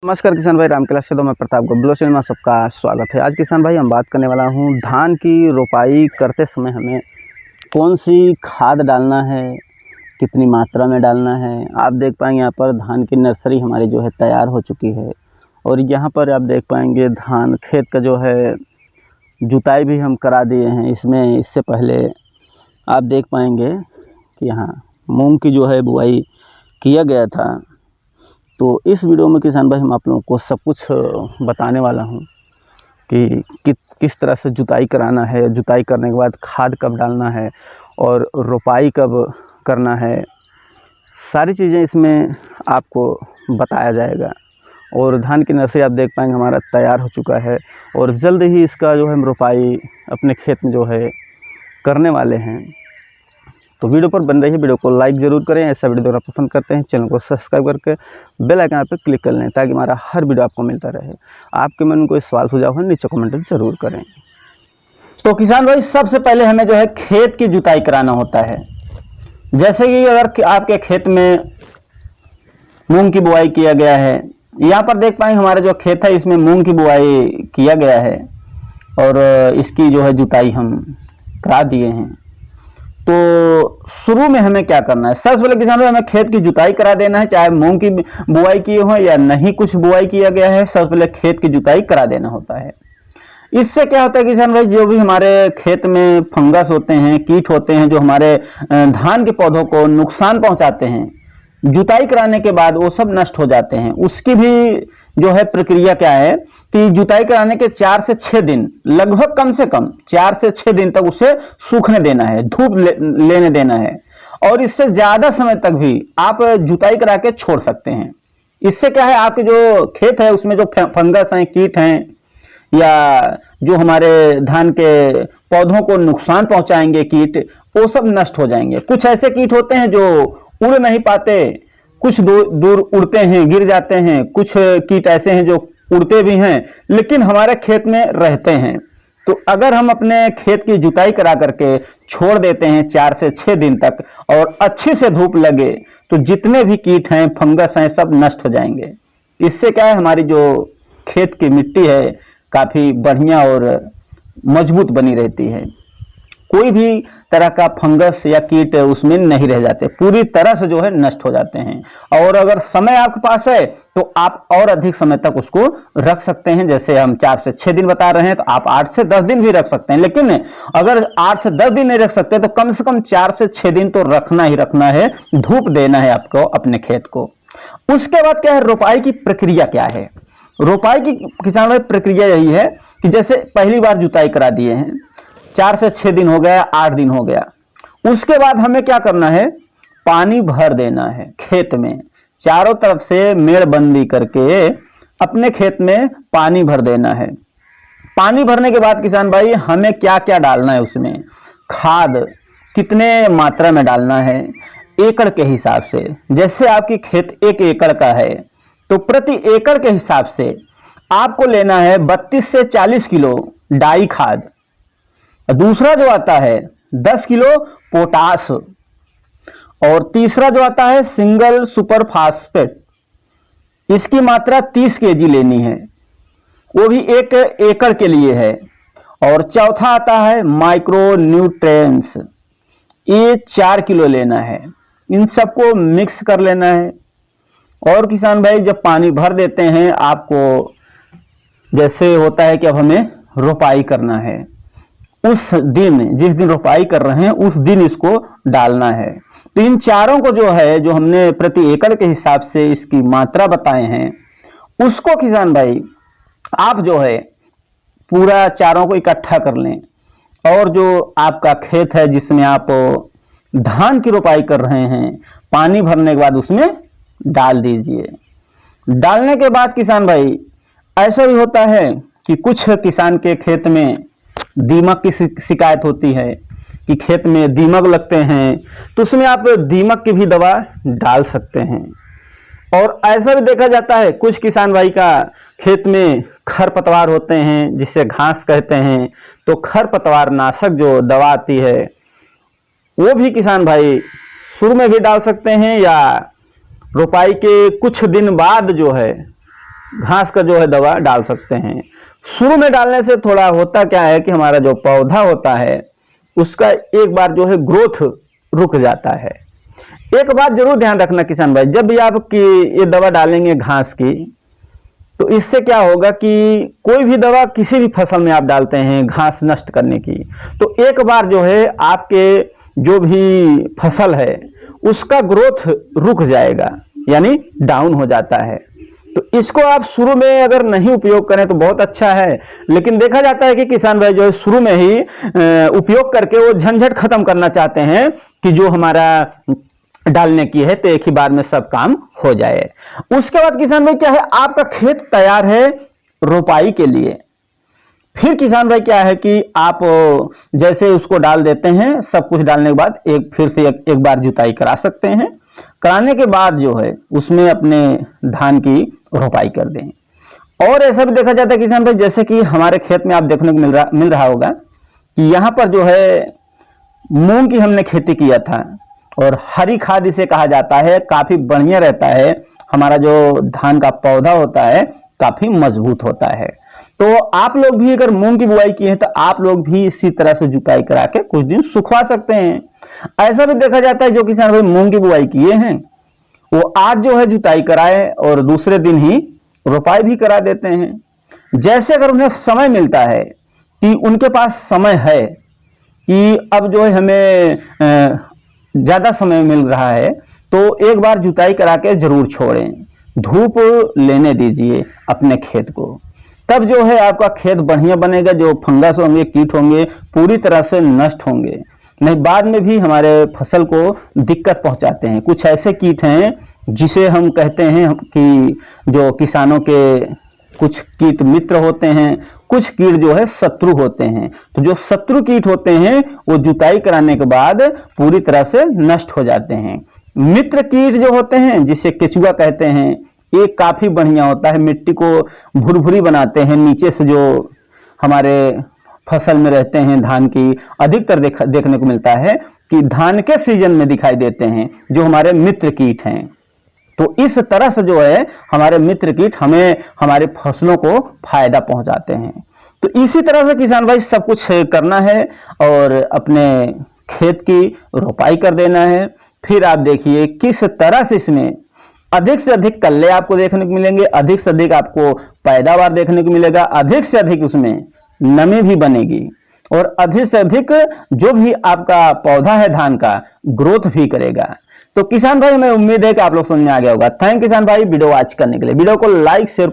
नमस्कार किसान भाई, रामकैलाश यादव, मैं प्रताप गब्लोचन में सबका स्वागत है। आज किसान भाई हम बात करने वाला हूँ धान की रोपाई करते समय हमें कौन सी खाद डालना है, कितनी मात्रा में डालना है। आप देख पाएंगे यहाँ पर धान की नर्सरी हमारी जो है तैयार हो चुकी है और यहाँ पर आप देख पाएंगे धान खेत का जो है जुताई भी हम करा दिए हैं। इससे पहले आप देख पाएंगे कि यहाँ मूंग की जो है बुआई किया गया था। तो इस वीडियो में किसान भाई हम आप लोगों को सब कुछ बताने वाला हूं कि किस तरह से जुताई कराना है, जुताई करने के बाद खाद कब डालना है और रोपाई कब करना है। सारी चीज़ें इसमें आपको बताया जाएगा। और धान की नर्सरी आप देख पाएंगे हमारा तैयार हो चुका है और जल्द ही इसका जो है हम रोपाई अपने खेत में जो है करने वाले हैं। तो वीडियो पर बन रही है, वीडियो को लाइक ज़रूर करें। ऐसा वीडियो अगर पसंद करते हैं चैनल को सब्सक्राइब करके बेल आइकन पर क्लिक कर लें ताकि हमारा हर वीडियो आपको मिलता रहे। आपके मन में कोई सवाल सुझाव है नीचे कमेंट ज़रूर करें। तो किसान भाई सबसे पहले हमें जो है खेत की जुताई कराना होता है। जैसे कि अगर आपके खेत में मूंग की बुआई किया गया है, यहाँ पर देख पाएंगे हमारा जो खेत है इसमें मूंग की बुआई किया गया है और इसकी जो है जुताई हम करा दिए हैं। तो शुरू में हमें क्या करना है, सबसे पहले किसान भाई हमें खेत की जुताई करा देना है। चाहे मूंग की बुआई की हो या नहीं कुछ बुआई किया गया है, सबसे पहले खेत की जुताई करा देना होता है। इससे क्या होता है किसान भाई, जो भी हमारे खेत में फंगस होते हैं, कीट होते हैं जो हमारे धान के पौधों को नुकसान पहुंचाते हैं, जुताई कराने के बाद वो सब नष्ट हो जाते हैं। उसकी भी जो है प्रक्रिया क्या है कि जुताई कराने के 4 से 6 दिन, लगभग कम से कम 4 से 6 दिन तक उसे सूखने देना है, धूप लेने देना है। और इससे ज्यादा समय तक भी आप जुताई करा के छोड़ सकते हैं। इससे क्या है, आपके जो खेत है उसमें जो फंगस हैं, कीट हैं या जो हमारे धान के पौधों को नुकसान पहुंचाएंगे कीट, वो सब नष्ट हो जाएंगे। कुछ ऐसे कीट होते हैं जो उड़ नहीं पाते, कुछ दूर उड़ते हैं, गिर जाते हैं। कुछ कीट ऐसे हैं जो उड़ते भी हैं लेकिन हमारे खेत में रहते हैं। तो अगर हम अपने खेत की जुताई करा करके छोड़ देते हैं 4 से 6 दिन तक और अच्छी से धूप लगे तो जितने भी कीट हैं, फंगस हैं, सब नष्ट हो जाएंगे। इससे क्या है, हमारी जो खेत की मिट्टी है काफी बढ़िया और मजबूत बनी रहती है। कोई भी तरह का फंगस या कीट उसमें नहीं रह जाते, पूरी तरह से जो है नष्ट हो जाते हैं। और अगर समय आपके पास है तो आप और अधिक समय तक उसको रख सकते हैं। जैसे हम 4 से 6 दिन बता रहे हैं तो आप 8 से 10 दिन भी रख सकते हैं। लेकिन अगर 8 से 10 दिन नहीं रख सकते तो कम से कम 4 से 6 दिन तो रखना ही रखना है, धूप देना है आपको अपने खेत को। उसके बाद क्या है, रोपाई की प्रक्रिया क्या है। रोपाई की किसान भाई प्रक्रिया यही है कि जैसे पहली बार जुताई करा दिए हैं, 4 से 6 दिन हो गया, 8 दिन हो गया, उसके बाद हमें क्या करना है, पानी भर देना है खेत में। चारों तरफ से मेड़बंदी करके अपने खेत में पानी भर देना है। पानी भरने के बाद किसान भाई हमें क्या क्या डालना है, उसमें खाद कितने मात्रा में डालना है, एकड़ के हिसाब से। जैसे आपकी खेत 1 एकड़ का है तो प्रति एकड़ के हिसाब से आपको लेना है 32 से 40 किलो डाई खाद। दूसरा जो आता है 10 किलो पोटास और तीसरा जो आता है सिंगल सुपर फास्फेट, इसकी मात्रा 30 केजी लेनी है, वो भी 1 एकड़ के लिए है। और चौथा आता है माइक्रो न्यूट्रिएंट्स, ये 4 किलो लेना है। इन सबको मिक्स कर लेना है। और किसान भाई जब पानी भर देते हैं, आपको जैसे होता है कि अब हमें रोपाई करना है, उस दिन जिस दिन रोपाई कर रहे हैं उस दिन इसको डालना है। तो इन चारों को जो है, जो हमने प्रति एकड़ के हिसाब से इसकी मात्रा बताए हैं, उसको किसान भाई आप जो है पूरा चारों को इकट्ठा कर लें। और जो आपका खेत है जिसमें आप धान की रोपाई कर रहे हैं, पानी भरने के बाद उसमें डाल दीजिए। डालने के बाद किसान भाई ऐसा भी होता है कि कुछ किसान के खेत में दीमक की शिकायत होती है कि खेत में दीमक लगते हैं, तो उसमें आप दीमक की भी दवा डाल सकते हैं। और ऐसा भी देखा जाता है कुछ किसान भाई का खेत में खरपतवार होते हैं जिसे घास कहते हैं, तो खरपतवार नाशक जो दवा आती है वो भी किसान भाई शुरू में भी डाल सकते हैं या रोपाई के कुछ दिन बाद जो है घास का जो है दवा डाल सकते हैं। शुरू में डालने से थोड़ा होता क्या है कि हमारा जो पौधा होता है उसका एक बार जो है ग्रोथ रुक जाता है। एक बात जरूर ध्यान रखना किसान भाई, जब भी आप ये दवा डालेंगे घास की, तो इससे क्या होगा कि कोई भी दवा किसी भी फसल में आप डालते हैं घास नष्ट करने की, तो एक बार जो है आपके जो भी फसल है उसका ग्रोथ रुक जाएगा, यानी डाउन हो जाता है। तो इसको आप शुरू में अगर नहीं उपयोग करें तो बहुत अच्छा है, लेकिन देखा जाता है कि किसान भाई जो है शुरू में ही उपयोग करके वो झंझट खत्म करना चाहते हैं कि जो हमारा डालने की है तो एक ही बार में सब काम हो जाए। उसके बाद किसान भाई क्या है, आपका खेत तैयार है रोपाई के लिए। फिर किसान भाई क्या है कि आप जैसे उसको डाल देते हैं, सब कुछ डालने के बाद फिर से एक बार जुताई करा सकते हैं। कराने के बाद जो है उसमें अपने धान की रोपाई कर दें। और ऐसा भी देखा जाता है किसान भाई, जैसे कि हमारे खेत में आप देखने को मिल रहा होगा कि यहाँ पर जो है मूंग की हमने खेती किया था, और हरी खाद इसे कहा जाता है, काफी बढ़िया रहता है। हमारा जो धान का पौधा होता है काफी मजबूत होता है। तो आप लोग भी अगर मूंग की बुआई की है तो आप लोग भी इसी तरह से जुताई करा के कुछ दिन सुखवा सकते हैं। ऐसा भी देखा जाता है जो किसान भाई मूंग की बुआई किए हैं वो आज जो है जुताई कराए और दूसरे दिन ही रोपाई भी करा देते हैं। जैसे अगर उन्हें समय मिलता है कि उनके पास समय है कि अब जो है हमें ज्यादा समय मिल रहा है, तो एक बार जुताई करा के जरूर छोड़ें, धूप लेने दीजिए अपने खेत को, तब जो है आपका खेत बढ़िया बनेगा। जो फंगस होंगे, कीट होंगे, पूरी तरह से नष्ट होंगे, नहीं बाद में भी हमारे फसल को दिक्कत पहुंचाते हैं। कुछ ऐसे कीट हैं जिसे हम कहते हैं कि जो किसानों के कुछ कीट मित्र होते हैं, कुछ कीट जो है शत्रु होते हैं। तो जो शत्रु कीट होते हैं वो जुताई कराने के बाद पूरी तरह से नष्ट हो जाते हैं। मित्र कीट जो होते हैं, जिसे केचुआ कहते हैं, ये काफी बढ़िया होता है, मिट्टी को भुरभुरी बनाते हैं। नीचे से जो हमारे फसल में रहते हैं धान की, अधिकतर देखने को मिलता है कि धान के सीजन में दिखाई देते हैं जो हमारे मित्र कीट हैं। तो इस तरह से जो है हमारे मित्र कीट हमें हमारे फसलों को फायदा पहुंचाते हैं। तो इसी तरह से किसान भाई सब कुछ करना है और अपने खेत की रोपाई कर देना है। फिर आप देखिए किस तरह से इसमें अधिक से अधिक कल्ले आपको देखने को मिलेंगे, अधिक से अधिक आपको पैदावार देखने को मिलेगा, अधिक से अधिक उसमें नमी भी बनेगी, और अधिक से अधिक जो भी आपका पौधा है धान का ग्रोथ भी करेगा। तो किसान भाई, मैं उम्मीद है कि आप लोग समझ में आ गया होगा। थैंक किसान भाई वीडियो वॉच करने के लिए। वीडियो को लाइक शेयर